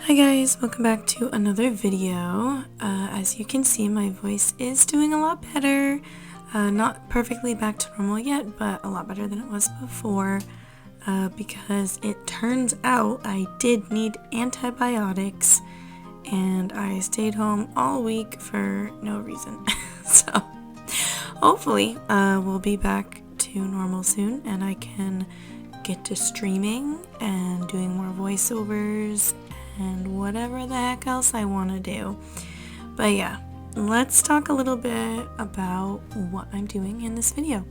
Hi guys, welcome back to another video. As you can see, my voice is doing a lot better. Not perfectly back to normal yet, but a lot better than it was before. Because it turns out I did need antibiotics and I stayed home all week for no reason. So hopefully we'll be back to normal soon and I can get to streaming and doing more voiceovers and whatever the heck else I want to do. But yeah, let's talk a little bit about what I'm doing in this video.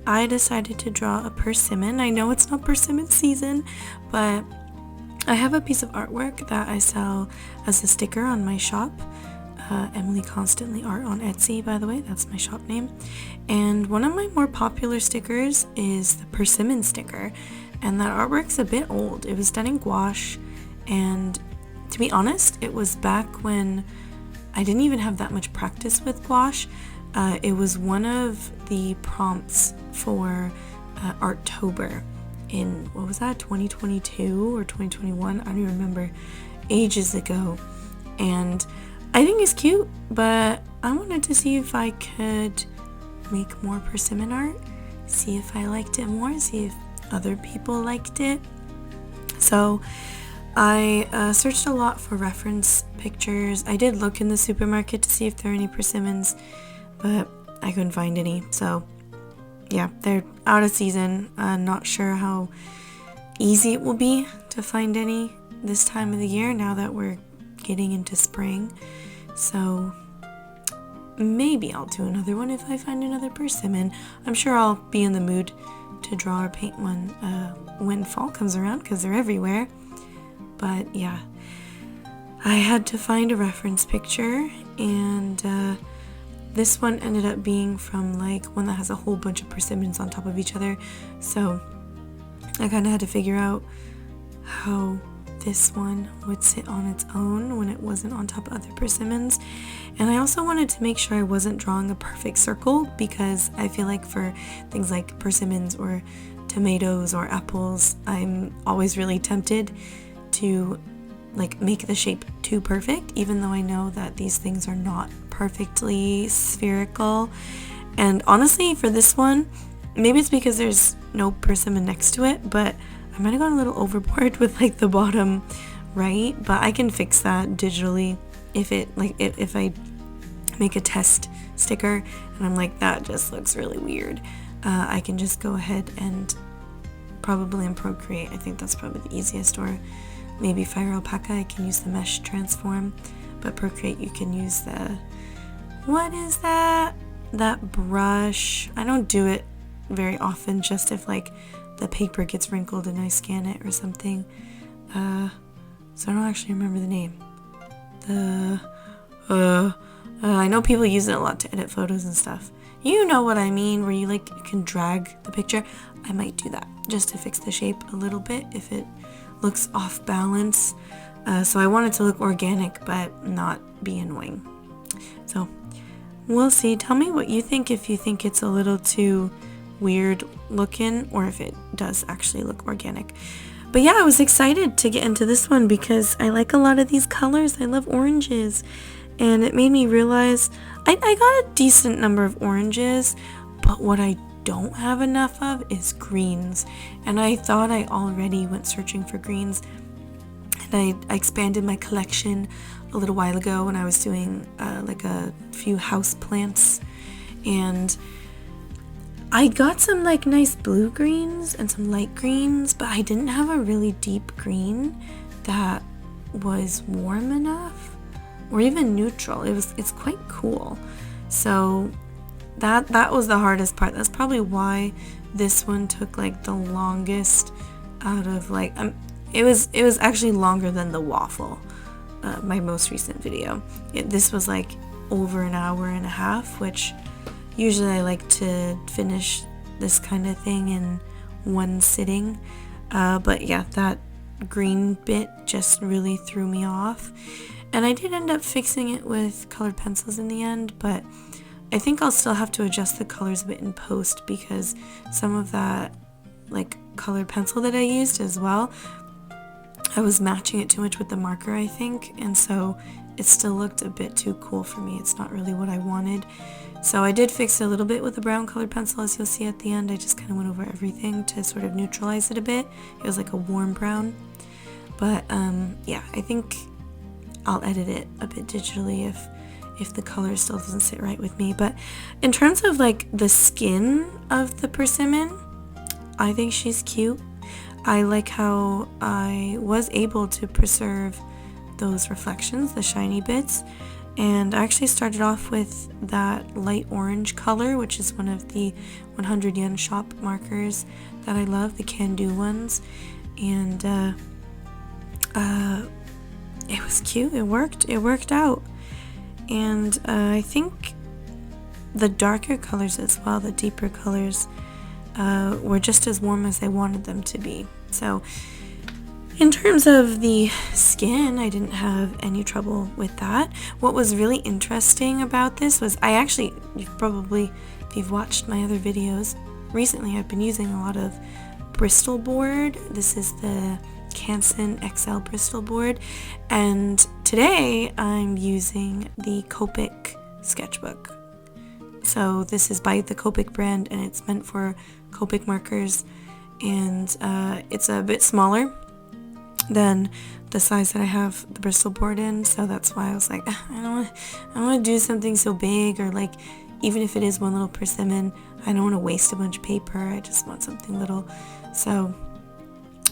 I decided to draw a persimmon. I know it's not persimmon season, but I have a piece of artwork that I sell as a sticker on my shop. Emily Constantly Art on Etsy, by the way, that's my shop name. And one of my more popular stickers is the persimmon sticker, and that artwork's a bit old. It was done in gouache, and to be honest, it was back when I didn't even have that much practice with gouache. It was one of the prompts for Arttober in, what was that, 2022 or 2021? I don't even remember, ages ago. And I think it's cute, but I wanted to see if I could make more persimmon art, see if I liked it more, see if other people liked it. So I searched a lot for reference pictures. I did look in the supermarket to see if there are any persimmons, but I couldn't find any. So yeah, they're out of season. Not sure how easy it will be to find any this time of the year now that we're getting into spring. So maybe I'll do another one if I find another persimmon. I'm sure I'll be in the mood to draw or paint one when fall comes around because they're everywhere. But yeah, I had to find a reference picture, and this one ended up being from like one that has a whole bunch of persimmons on top of each other. So I kind of had to figure out how this one would sit on its own when it wasn't on top of other persimmons. And I also wanted to make sure I wasn't drawing a perfect circle, because I feel like for things like persimmons or tomatoes or apples, I'm always really tempted to like make the shape too perfect, even though I know that these things are not perfectly spherical. And honestly, for this one, maybe it's because there's no persimmon next to it, but I might have gone a little overboard with like the bottom right, but I can fix that digitally if I make a test sticker and I'm like, that just looks really weird. I can just go ahead and probably in Procreate, I think that's probably the easiest, or maybe Fire Alpaca, I can use the mesh transform, but Procreate you can use the, what is that brush. I don't do it very often, just if like the paper gets wrinkled and I scan it or something. So I don't actually remember the name. I know people use it a lot to edit photos and stuff. You know what I mean, where you like can drag the picture. I might do that just to fix the shape a little bit if it looks off balance. So I want it to look organic but not be annoying. So we'll see. Tell me what you think, if you think it's a little too weird looking or if it does actually look organic. But yeah, I was excited to get into this one because I like a lot of these colors. I love oranges, and it made me realize I got a decent number of oranges, but what I don't have enough of is greens. And I thought I already went searching for greens, and I expanded my collection a little while ago when I was doing like a few house plants, and I got some like nice blue greens and some light greens, but I didn't have a really deep green that was warm enough or even neutral. It's quite cool. So that was the hardest part. That's probably why this one took like the longest out of like it was actually longer than the waffle, my most recent video. This was like over an hour and a half, which usually I like to finish this kind of thing in one sitting. But yeah, that green bit just really threw me off. And I did end up fixing it with colored pencils in the end, but I think I'll still have to adjust the colors a bit in post, because some of that like colored pencil that I used as well I was matching it too much with the marker, I think, and so it still looked a bit too cool for me. It's not really what I wanted. So I did fix it a little bit with a brown colored pencil, as you'll see at the end. I just kind of went over everything to sort of neutralize it a bit. It was like a warm brown. But yeah, I think I'll edit it a bit digitally if the color still doesn't sit right with me. But in terms of like the skin of the persimmon, I think she's cute. I like how I was able to preserve those reflections, the shiny bits. And I actually started off with that light orange color, which is one of the 100 yen shop markers that I love, the can-do ones. And it was cute. It worked out. And I think the darker colors as well, the deeper colors, were just as warm as I wanted them to be. So in terms of the skin, I didn't have any trouble with that. What was really interesting about this was if you've watched my other videos, recently I've been using a lot of Bristol board. This is the Canson XL Bristol board, and today I'm using the Copic sketchbook. So this is by the Copic brand, and it's meant for Copic markers, and it's a bit smaller than the size that I have the Bristol board in, so that's why I was like, I don't want to do something so big, or like, even if it is one little persimmon, I don't want to waste a bunch of paper. I just want something little. So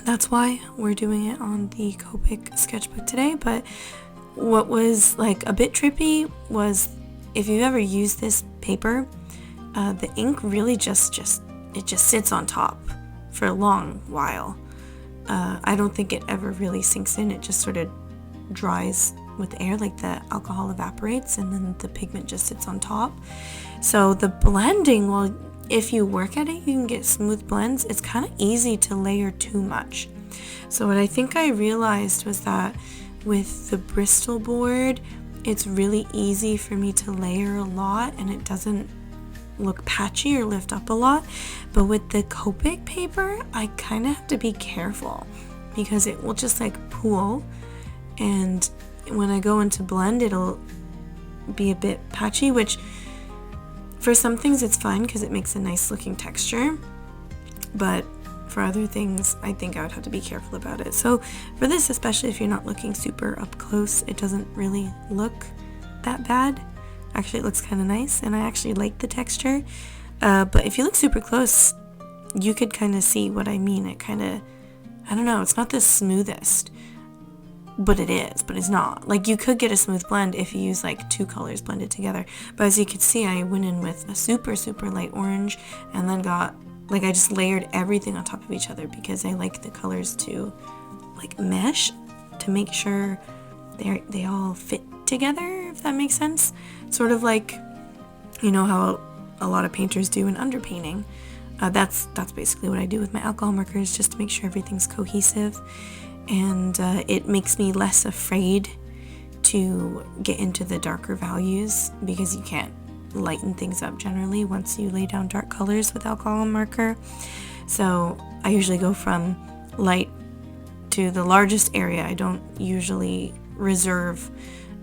that's why we're doing it on the Copic sketchbook today. But what was like a bit trippy was, if you've ever used this paper, the ink really just sits on top for a long while. I don't think it ever really sinks in. It just sort of dries with air, like the alcohol evaporates and then the pigment just sits on top. So the blending, well, if you work at it, you can get smooth blends. It's kind of easy to layer too much. So what I think I realized was that with the Bristol board, it's really easy for me to layer a lot and it doesn't look patchy or lift up a lot. But with the Copic paper, I kind of have to be careful because it will just like pool, and when I go into blend, it'll be a bit patchy, which for some things it's fine because it makes a nice looking texture, but for other things I think I would have to be careful about it. So for this, especially if you're not looking super up close, it doesn't really look that bad. Actually, it looks kind of nice, and I actually like the texture. But if you look super close, you could kind of see what I mean. It kind of, I don't know, it's not the smoothest, but it is, but it's not. Like, you could get a smooth blend if you use like two colors blended together. But as you could see, I went in with a super light orange, and then got, like, I just layered everything on top of each other because I like the colors to like mesh to make sure they all fit together, if that makes sense. Sort of like, you know how a lot of painters do in underpainting. That's basically what I do with my alcohol markers, just to make sure everything's cohesive. And it makes me less afraid to get into the darker values because you can't lighten things up generally once you lay down dark colors with alcohol marker. So I usually go from light to the largest area. I don't usually reserve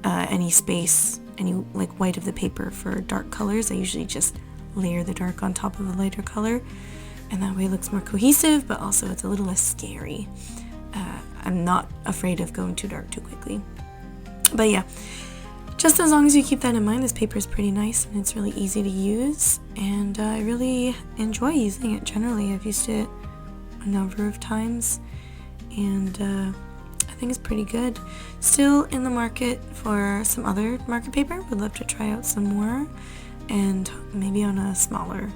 any space, any like white of the paper for dark colors. I usually just layer the dark on top of the lighter color, and that way it looks more cohesive, but also it's a little less scary. I'm not afraid of going too dark too quickly. But yeah, just as long as you keep that in mind, this paper is pretty nice and it's really easy to use, and I really enjoy using it generally. I've used it a number of times, and I think it's pretty good. Still in the market for some other marker paper. Would love to try out some more, and maybe on a smaller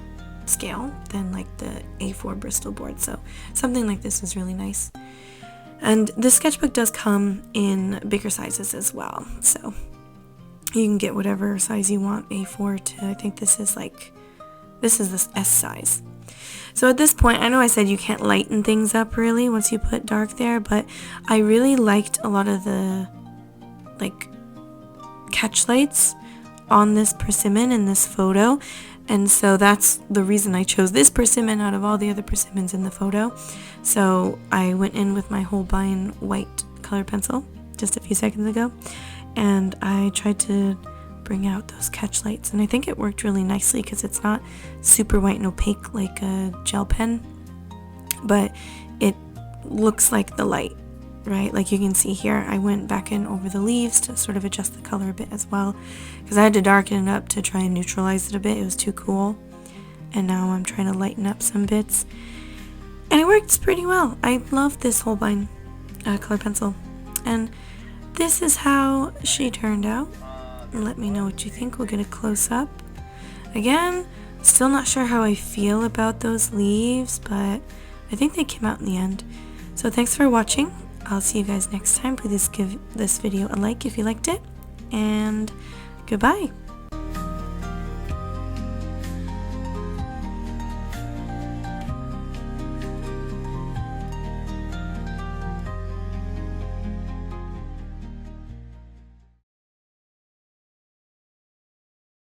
scale than like the A4 Bristol board. So something like this is really nice. And the sketchbook does come in bigger sizes as well, so you can get whatever size you want, A4 to, I think this is the S size. So at this point, I know I said you can't lighten things up really once you put dark there, but I really liked a lot of the like catch lights on this persimmon in this photo. And so that's the reason I chose this persimmon out of all the other persimmons in the photo. So I went in with my Holbein white color pencil just a few seconds ago, and I tried to bring out those catch lights, and I think it worked really nicely because it's not super white and opaque like a gel pen, but it looks like the light, right? Like you can see here, I went back in over the leaves to sort of adjust the color a bit as well, because I had to darken it up to try and neutralize it a bit. It was too cool. And now I'm trying to lighten up some bits, and it works pretty well. I love this Holbein color pencil, and this is how she turned out. Let me know what you think. We'll get a close-up. Again, still not sure how I feel about those leaves, but I think they came out in the end. So thanks for watching. I'll see you guys next time. Please give this video a like if you liked it, and goodbye.